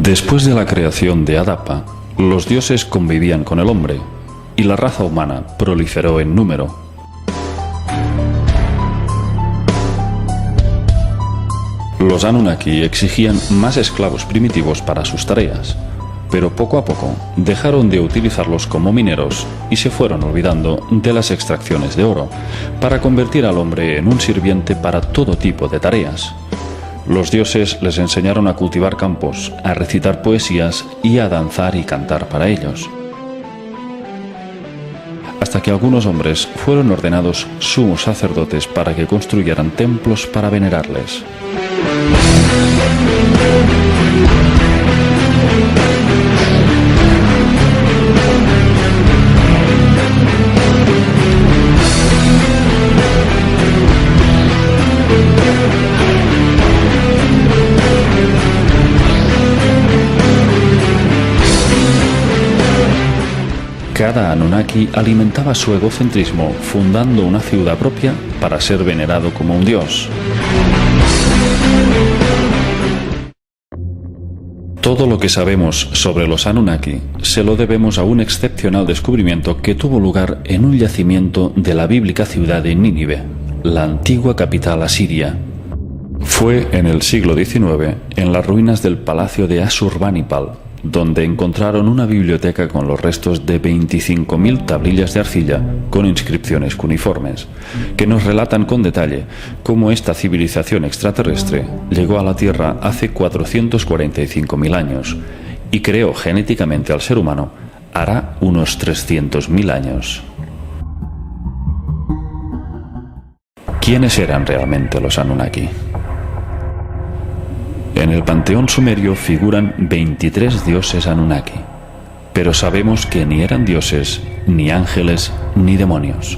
Después de la creación de Adapa, los dioses convivían con el hombre y la raza humana proliferó en número. Los Anunnaki exigían más esclavos primitivos para sus tareas, pero poco a poco dejaron de utilizarlos como mineros y se fueron olvidando de las extracciones de oro para convertir al hombre en un sirviente para todo tipo de tareas. Los dioses les enseñaron a cultivar campos, a recitar poesías y a danzar y cantar para ellos, hasta que algunos hombres fueron ordenados sumos sacerdotes para que construyeran templos para venerarles. Cada Anunnaki alimentaba su egocentrismo fundando una ciudad propia para ser venerado como un dios. Todo lo que sabemos sobre los Anunnaki se lo debemos a un excepcional descubrimiento que tuvo lugar en un yacimiento de la bíblica ciudad de Nínive, la antigua capital asiria. Fue en el siglo XIX, en las ruinas del palacio de Asurbanipal, donde encontraron una biblioteca con los restos de 25.000 tablillas de arcilla con inscripciones cuneiformes, que nos relatan con detalle cómo esta civilización extraterrestre llegó a la Tierra hace 445.000 años y creó genéticamente al ser humano hará unos 300.000 años. ¿Quiénes eran realmente los Anunnaki? En el panteón sumerio figuran 23 dioses Anunnaki, pero sabemos que ni eran dioses, ni ángeles, ni demonios,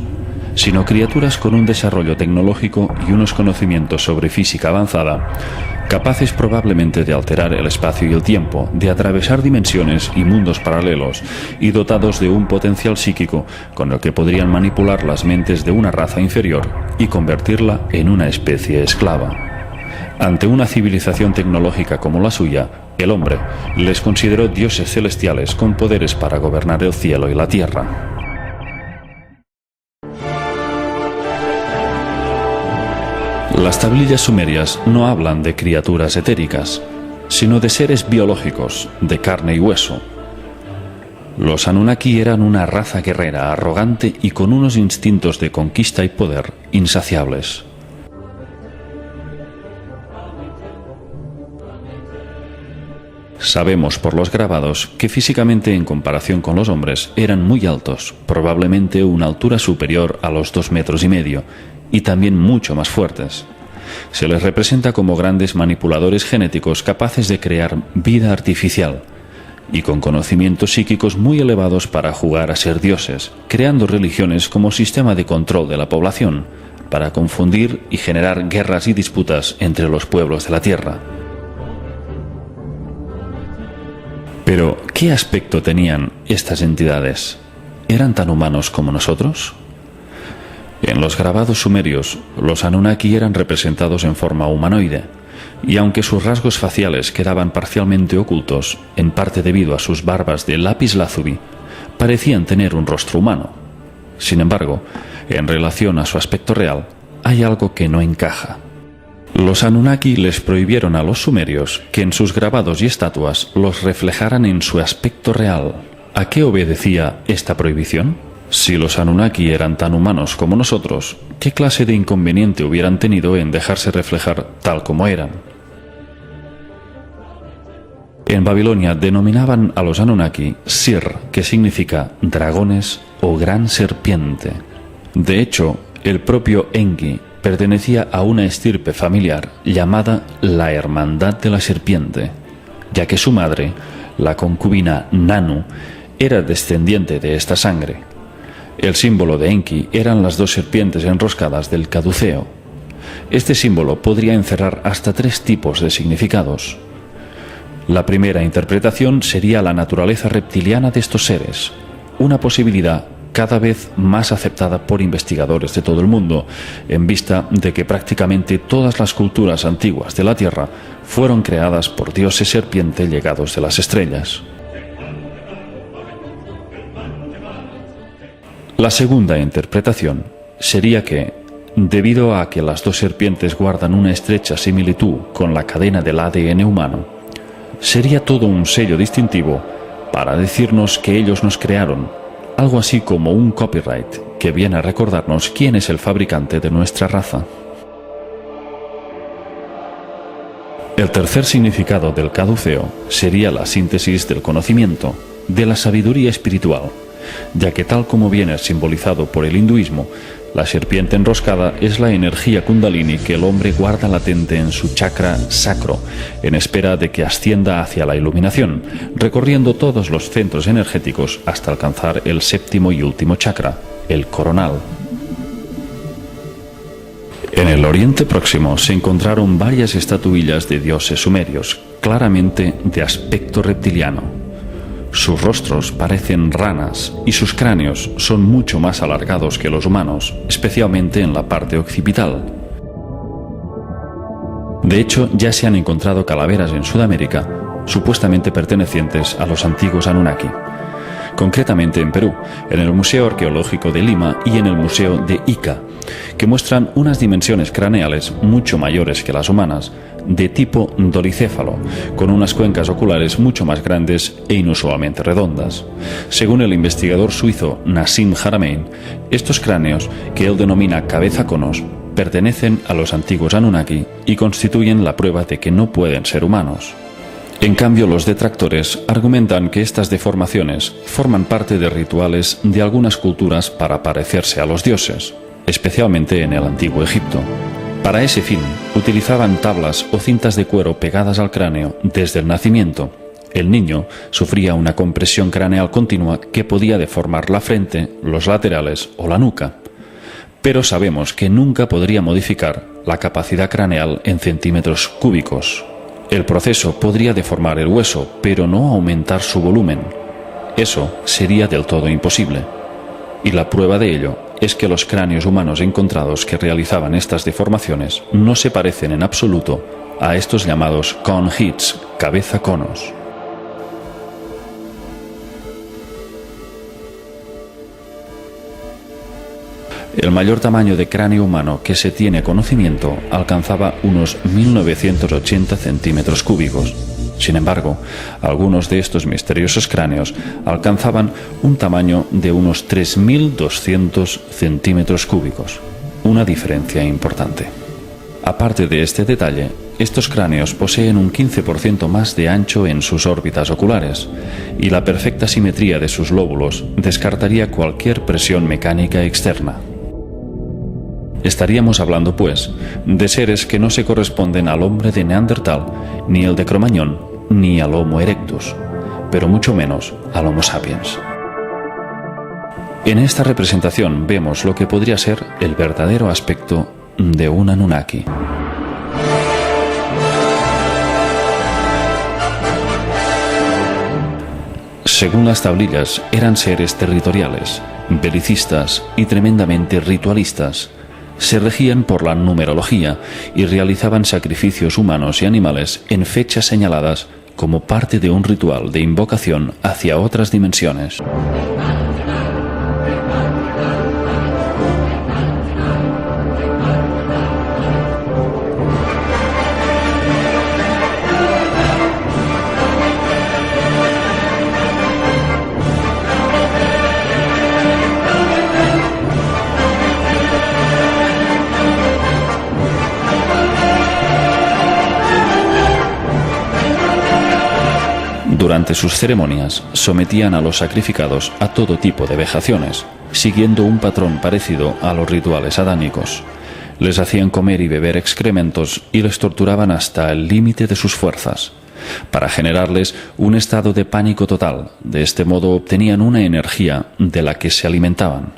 sino criaturas con un desarrollo tecnológico y unos conocimientos sobre física avanzada, capaces probablemente de alterar el espacio y el tiempo, de atravesar dimensiones y mundos paralelos, y dotados de un potencial psíquico con el que podrían manipular las mentes de una raza inferior y convertirla en una especie esclava. Ante una civilización tecnológica como la suya, el hombre les consideró dioses celestiales con poderes para gobernar el cielo y la tierra. Las tablillas sumerias no hablan de criaturas etéricas, sino de seres biológicos, de carne y hueso. Los Anunnaki eran una raza guerrera, arrogante y con unos instintos de conquista y poder insaciables. Sabemos por los grabados que físicamente en comparación con los hombres eran muy altos, probablemente una altura superior a los 2,5 metros, y también mucho más fuertes. Se les representa como grandes manipuladores genéticos capaces de crear vida artificial y con conocimientos psíquicos muy elevados para jugar a ser dioses, creando religiones como sistema de control de la población, para confundir y generar guerras y disputas entre los pueblos de la Tierra. Pero, ¿qué aspecto tenían estas entidades? ¿Eran tan humanos como nosotros? En los grabados sumerios, los Anunnaki eran representados en forma humanoide, y aunque sus rasgos faciales quedaban parcialmente ocultos, en parte debido a sus barbas de lápiz lazuli, parecían tener un rostro humano. Sin embargo, en relación a su aspecto real, hay algo que no encaja. Los Anunnaki les prohibieron a los sumerios que en sus grabados y estatuas los reflejaran en su aspecto real. ¿A qué obedecía esta prohibición? Si los Anunnaki eran tan humanos como nosotros, ¿qué clase de inconveniente hubieran tenido en dejarse reflejar tal como eran? En Babilonia denominaban a los Anunnaki Sir, que significa dragones o gran serpiente. De hecho, el propio Enki pertenecía a una estirpe familiar llamada la Hermandad de la Serpiente, ya que su madre, la concubina Nanu, era descendiente de esta sangre. El símbolo de Enki eran las 2 serpientes enroscadas del caduceo. Este símbolo podría encerrar hasta 3 tipos de significados. La primera interpretación sería la naturaleza reptiliana de estos seres. Una posibilidad cada vez más aceptada por investigadores de todo el mundo, en vista de que prácticamente todas las culturas antiguas de la Tierra fueron creadas por dioses serpiente llegados de las estrellas. La segunda interpretación sería que, debido a que las dos serpientes guardan una estrecha similitud con la cadena del ADN humano, sería todo un sello distintivo para decirnos que ellos nos crearon, algo así como un copyright que viene a recordarnos quién es el fabricante de nuestra raza. El tercer significado del caduceo sería la síntesis del conocimiento, de la sabiduría espiritual, ya que tal como viene simbolizado por el hinduismo, la serpiente enroscada es la energía kundalini que el hombre guarda latente en su chakra sacro, en espera de que ascienda hacia la iluminación, recorriendo todos los centros energéticos hasta alcanzar el séptimo y último chakra, el coronal. En el Oriente Próximo se encontraron varias estatuillas de dioses sumerios, claramente de aspecto reptiliano. Sus rostros parecen ranas y sus cráneos son mucho más alargados que los humanos, especialmente en la parte occipital. De hecho, ya se han encontrado calaveras en Sudamérica, supuestamente pertenecientes a los antiguos Anunnaki. Concretamente en Perú, en el Museo Arqueológico de Lima y en el Museo de Ica, que muestran unas dimensiones craneales mucho mayores que las humanas, de tipo dolicéfalo, con unas cuencas oculares mucho más grandes e inusualmente redondas. Según el investigador suizo Nassim Haramein, estos cráneos, que él denomina cabeza conos, pertenecen a los antiguos Anunnaki y constituyen la prueba de que no pueden ser humanos. En cambio, los detractores argumentan que estas deformaciones forman parte de rituales de algunas culturas para parecerse a los dioses, especialmente en el antiguo Egipto. Para ese fin, utilizaban tablas o cintas de cuero pegadas al cráneo desde el nacimiento. El niño sufría una compresión craneal continua que podía deformar la frente, los laterales o la nuca. Pero sabemos que nunca podría modificar la capacidad craneal en centímetros cúbicos. El proceso podría deformar el hueso, pero no aumentar su volumen. Eso sería del todo imposible. Y la prueba de ello es que los cráneos humanos encontrados que realizaban estas deformaciones no se parecen en absoluto a estos llamados cone heads, cabeza conos. El mayor tamaño de cráneo humano que se tiene conocimiento alcanzaba unos 1980 centímetros cúbicos. Sin embargo, algunos de estos misteriosos cráneos alcanzaban un tamaño de unos 3.200 centímetros cúbicos, una diferencia importante. Aparte de este detalle, estos cráneos poseen un 15% más de ancho en sus órbitas oculares, y la perfecta simetría de sus lóbulos descartaría cualquier presión mecánica externa. Estaríamos hablando, pues, de seres que no se corresponden al hombre de Neandertal, ni el de Cro-Magnon, ni al Homo erectus, pero mucho menos al Homo sapiens. En esta representación vemos lo que podría ser el verdadero aspecto de un Anunnaki. Según las tablillas, eran seres territoriales, belicistas y tremendamente ritualistas. Se regían por la numerología y realizaban sacrificios humanos y animales en fechas señaladas como parte de un ritual de invocación hacia otras dimensiones. Durante sus ceremonias, sometían a los sacrificados a todo tipo de vejaciones, siguiendo un patrón parecido a los rituales adánicos. Les hacían comer y beber excrementos y les torturaban hasta el límite de sus fuerzas, para generarles un estado de pánico total. De este modo obtenían una energía de la que se alimentaban.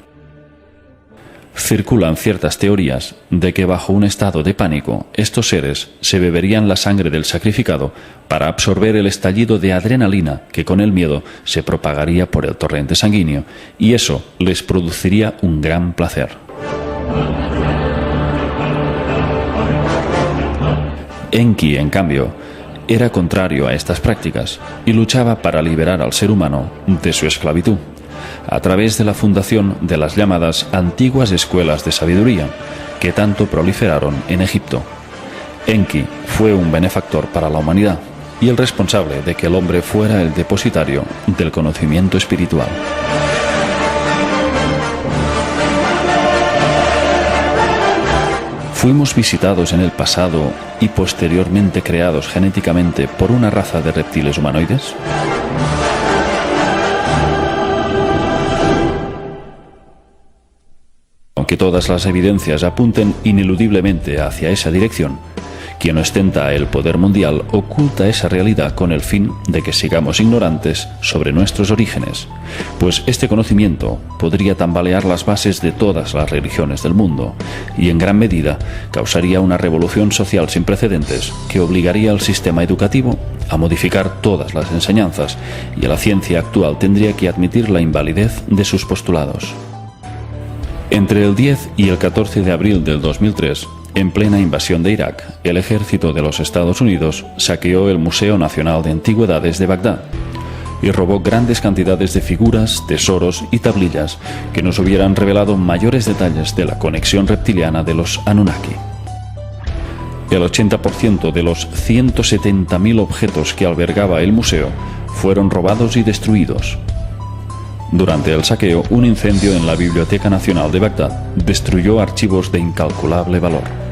Circulan ciertas teorías de que bajo un estado de pánico estos seres se beberían la sangre del sacrificado para absorber el estallido de adrenalina que con el miedo se propagaría por el torrente sanguíneo, y eso les produciría un gran placer. Enki, en cambio, era contrario a estas prácticas y luchaba para liberar al ser humano de su esclavitud, a través de la fundación de las llamadas antiguas escuelas de sabiduría, que tanto proliferaron en Egipto. Enki fue un benefactor para la humanidad y el responsable de que el hombre fuera el depositario del conocimiento espiritual. ¿Fuimos visitados en el pasado y posteriormente creados genéticamente por una raza de reptiles humanoides? Aunque todas las evidencias apunten ineludiblemente hacia esa dirección, quien ostenta el poder mundial oculta esa realidad con el fin de que sigamos ignorantes sobre nuestros orígenes, pues este conocimiento podría tambalear las bases de todas las religiones del mundo y en gran medida causaría una revolución social sin precedentes que obligaría al sistema educativo a modificar todas las enseñanzas, y la ciencia actual tendría que admitir la invalidez de sus postulados. Entre el 10 y el 14 de abril del 2003, en plena invasión de Irak, el ejército de los Estados Unidos saqueó el Museo Nacional de Antigüedades de Bagdad y robó grandes cantidades de figuras, tesoros y tablillas que nos hubieran revelado mayores detalles de la conexión reptiliana de los Anunnaki. El 80% de los 170.000 objetos que albergaba el museo fueron robados y destruidos. Durante el saqueo, un incendio en la Biblioteca Nacional de Bagdad destruyó archivos de incalculable valor.